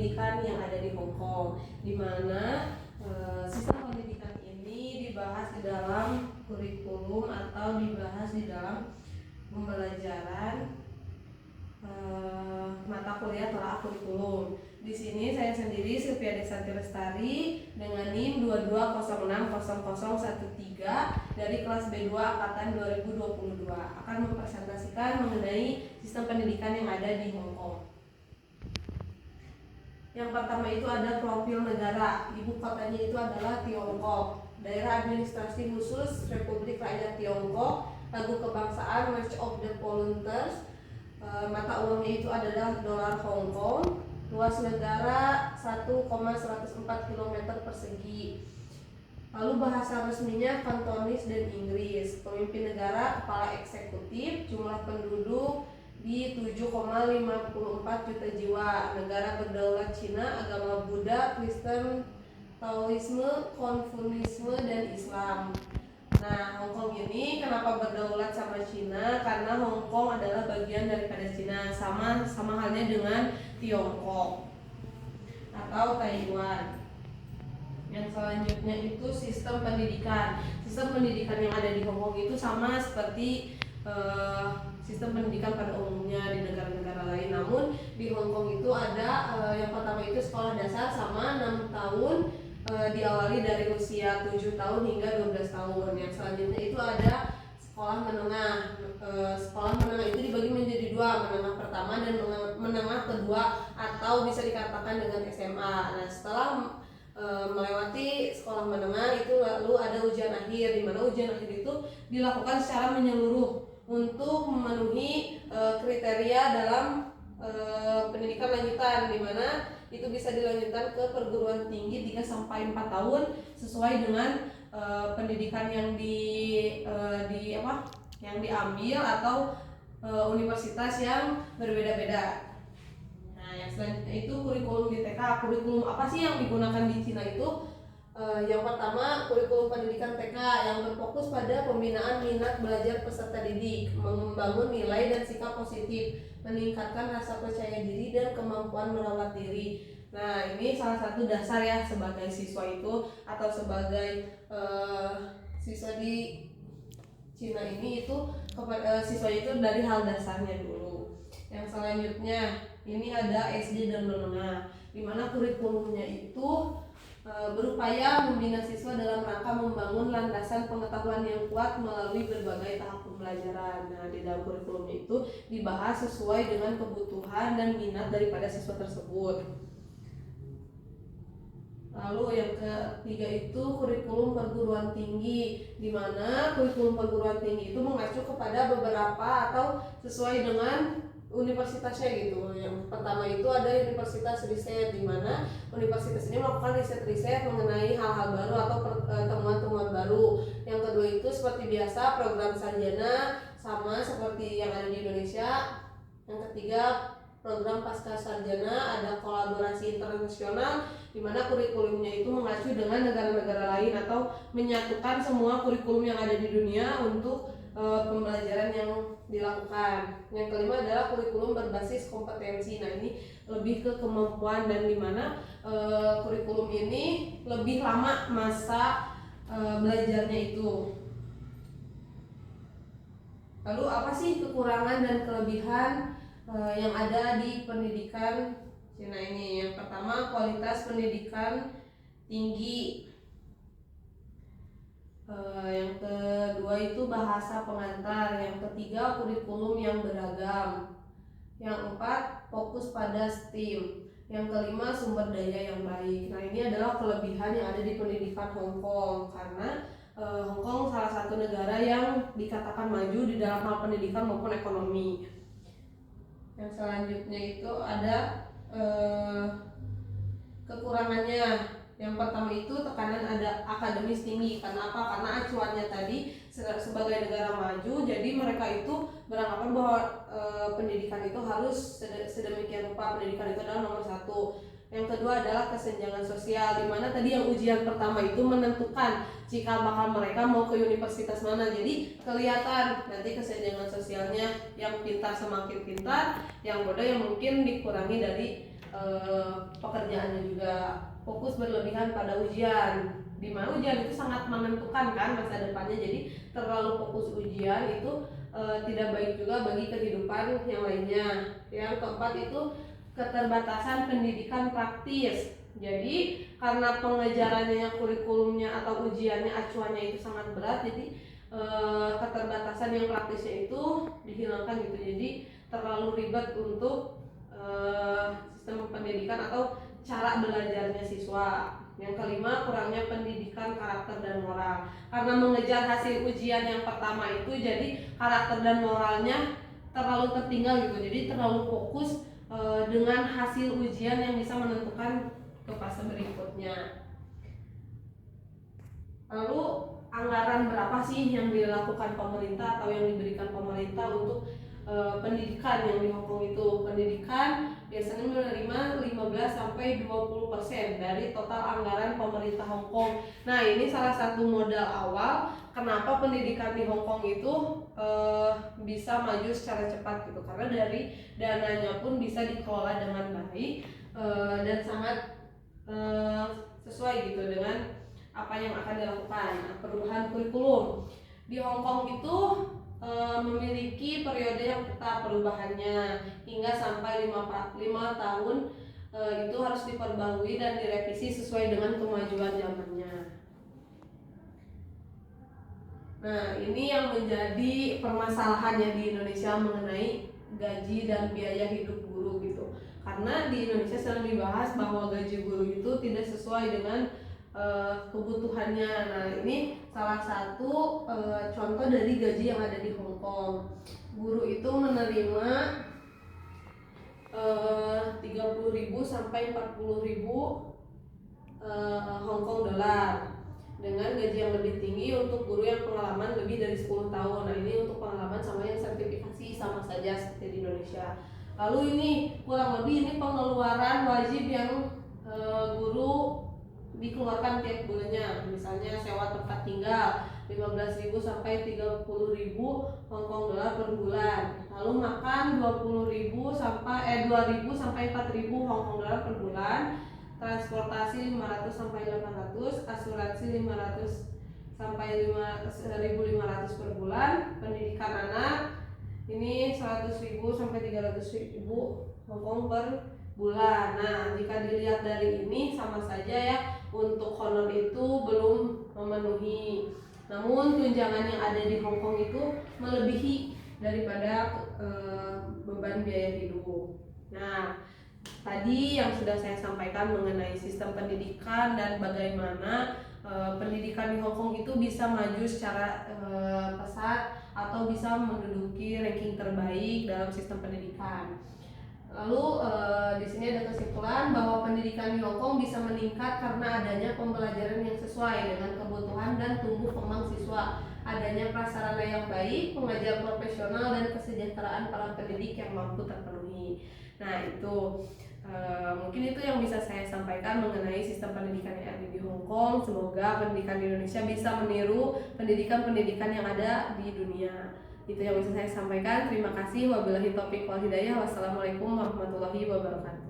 pendidikan yang ada di Hong Kong, di mana sistem pendidikan ini dibahas di dalam kurikulum atau dibahas di dalam pembelajaran mata kuliah telaah kurikulum. Di sini saya sendiri Sylvia Desanti Lestari dengan NIM 22060013 dari kelas B2 angkatan 2022 akan mempresentasikan mengenai sistem pendidikan yang ada di Hong Kong. Yang pertama itu ada profil negara. Ibu kotanya itu adalah Tiongkok. Daerah administrasi khusus Republik Rakyat Tiongkok. Lagu kebangsaan March of the Volunteers. Mata uangnya itu adalah dolar Hong Kong. Luas negara 1,104 km persegi. Lalu bahasa resminya Kantonis dan Inggris. Pemimpin negara, kepala eksekutif. Jumlah penduduk di 7,54 juta jiwa. Negara berdaulat Cina, agama Buddha, Kristen, Taoisme, Konfusianisme, dan Islam. Nah, Hong Kong ini kenapa berdaulat sama Cina? Karena Hong Kong adalah bagian daripada Cina, sama halnya dengan Tiongkok atau Taiwan. Yang selanjutnya itu sistem pendidikan. Sistem pendidikan yang ada di Hong Kong itu sama seperti sistem pendidikan pada umumnya di negara-negara lain. Namun di Hong Kong itu ada yang pertama itu sekolah dasar sama 6 tahun. Diawali dari usia 7 tahun hingga 12 tahun. Yang selanjutnya itu ada sekolah menengah. Sekolah menengah itu dibagi menjadi dua, menengah pertama dan menengah kedua atau bisa dikatakan dengan SMA. Nah, setelah melewati sekolah menengah itu lalu ada ujian akhir, di mana ujian akhir itu dilakukan secara menyeluruh untuk memenuhi kriteria dalam pendidikan lanjutan, di mana itu bisa dilanjutkan ke perguruan tinggi 3-4 tahun sesuai dengan pendidikan yang yang diambil atau universitas yang berbeda-beda. Nah, yang selanjutnya itu kurikulum di TK. Kurikulum apa sih yang digunakan di Cina itu? Yang pertama, kurikulum pendidikan TK yang berfokus pada pembinaan minat belajar peserta didik, membangun nilai dan sikap positif, meningkatkan rasa percaya diri dan kemampuan merawat diri. Nah, ini salah satu dasar ya sebagai siswa itu atau sebagai siswa di Cina ini itu siswa itu dari hal dasarnya dulu. Yang selanjutnya ini ada SD dan menengah, di mana kurikulumnya itu berupaya membina siswa dalam rangka membangun landasan pengetahuan yang kuat melalui berbagai tahap pembelajaran. Nah, di dalam kurikulumnya itu dibahas sesuai dengan kebutuhan dan minat daripada siswa tersebut. Lalu yang ketiga itu kurikulum perguruan tinggi, di mana kurikulum perguruan tinggi itu mengacu kepada beberapa atau sesuai dengan universitasnya gitu. Yang pertama itu ada universitas riset, di mana universitas ini melakukan riset-riset mengenai hal-hal baru atau temuan-temuan baru. Yang kedua itu seperti biasa program sarjana sama seperti yang ada di Indonesia. Yang ketiga program pasca sarjana, ada kolaborasi internasional, di mana kurikulumnya itu mengacu dengan negara-negara lain atau menyatukan semua kurikulum yang ada di dunia untuk pembelajaran yang dilakukan. Yang kelima adalah kurikulum berbasis kompetensi. Nah, ini lebih ke kemampuan dan di mana kurikulum ini lebih lama masa belajarnya itu. Lalu apa sih kekurangan dan kelebihan yang ada di pendidikan Cina ini? Yang pertama, kualitas pendidikan tinggi. Yang kedua itu bahasa pengantar. Yang ketiga, kurikulum yang beragam. Yang keempat, fokus pada STEAM. Yang kelima, sumber daya yang baik. Nah, ini adalah kelebihan yang ada di pendidikan Hong Kong, karena Hong Kong salah satu negara yang dikatakan maju di dalam hal pendidikan maupun ekonomi. Yang selanjutnya itu ada kekurangannya. Yang pertama itu tekanan ada akademis tinggi. Karena apa? Karena acuannya tadi sebagai negara maju, jadi mereka itu beranggapan bahwa pendidikan itu harus sedemikian rupa, pendidikan itu adalah nomor satu. Yang kedua adalah kesenjangan sosial, di mana tadi yang ujian pertama itu menentukan cikal bakal mereka mau ke universitas mana. Jadi kelihatan nanti kesenjangan sosialnya, yang pintar semakin pintar, yang bodoh yang mungkin dikurangi dari pekerjaannya juga fokus berlebihan pada ujian, di mana ujian itu sangat menentukan kan masa depannya. Jadi terlalu fokus ujian itu tidak baik juga bagi kehidupan yang lainnya. Yang keempat itu keterbatasan pendidikan praktis. Jadi karena pengejarannya, kurikulumnya atau ujiannya, acuannya itu sangat berat, jadi keterbatasan yang praktisnya itu dihilangkan gitu. Jadi terlalu ribet untuk sistem pendidikan atau cara belajarnya siswa. Yang kelima, kurangnya pendidikan karakter dan moral. Karena mengejar hasil ujian yang pertama itu, jadi karakter dan moralnya terlalu tertinggal gitu. Jadi terlalu fokus dengan hasil ujian yang bisa menentukan ke fase berikutnya. Lalu anggaran berapa sih yang dilakukan pemerintah atau yang diberikan pemerintah untuk pendidikan yang di Hong Kong itu? Pendidikan biasanya menerima 15-20% dari total anggaran pemerintah Hong Kong. Nah, ini salah satu modal awal kenapa pendidikan di Hong Kong itu bisa maju secara cepat gitu, karena dari dananya pun bisa dikelola dengan baik dan sangat sesuai gitu dengan apa yang akan dilakukan. Nah, perubahan kurikulum di Hong Kong itu memiliki periode yang tetap perubahannya hingga sampai 5 tahun. Itu harus diperbarui dan direvisi sesuai dengan kemajuan zamannya. Nah, ini yang menjadi permasalahannya di Indonesia mengenai gaji dan biaya hidup guru gitu. Karena di Indonesia sedang dibahas bahwa gaji guru itu tidak sesuai dengan kebutuhannya. Nah, ini salah satu contoh dari gaji yang ada di Hong Kong. Guru itu menerima 30.000 sampai 40.000 Hong Kong dolar dengan gaji yang lebih tinggi untuk guru yang pengalaman lebih dari 10 tahun. Nah, ini untuk pengalaman sama yang sertifikasi sama saja seperti di Indonesia. Lalu ini kurang lebih ini pengeluaran wajib yang guru dikeluarkan tiap bulannya. Misalnya sewa tempat tinggal 15.000 sampai 30.000 Hong Kong dolar per bulan. Lalu makan 2.000 sampai 4.000 Hong Kong dolar per bulan. Transportasi 500 sampai 800, asuransi 500 sampai 1.500 per bulan. Pendidikan anak ini 100.000 sampai 300.000 Hong Kong per bulan. Nah, jika dilihat dari ini sama saja ya, untuk honor itu belum memenuhi. Namun tunjangan yang ada di Hong Kong itu melebihi daripada beban biaya hidup. Nah, tadi yang sudah saya sampaikan mengenai sistem pendidikan dan bagaimana pendidikan di Hong Kong itu bisa maju secara pesat atau bisa menduduki ranking terbaik dalam sistem pendidikan. Lalu di sini ada kesimpulan bahwa pendidikan di Hong Kong bisa meningkat karena adanya pembelajaran yang sesuai dengan kebutuhan dan tumbuh kembang siswa, adanya prasarana yang baik, pengajar profesional, dan kesejahteraan para pendidik yang mampu terpenuhi. Nah, itu mungkin itu yang bisa saya sampaikan mengenai sistem pendidikan yang ada di Hong Kong. Semoga pendidikan di Indonesia bisa meniru pendidikan-pendidikan yang ada di dunia. Itu yang bisa saya sampaikan. Terima kasih. Wabillahi taufiq wal hidayah. Wassalamualaikum warahmatullahi wabarakatuh.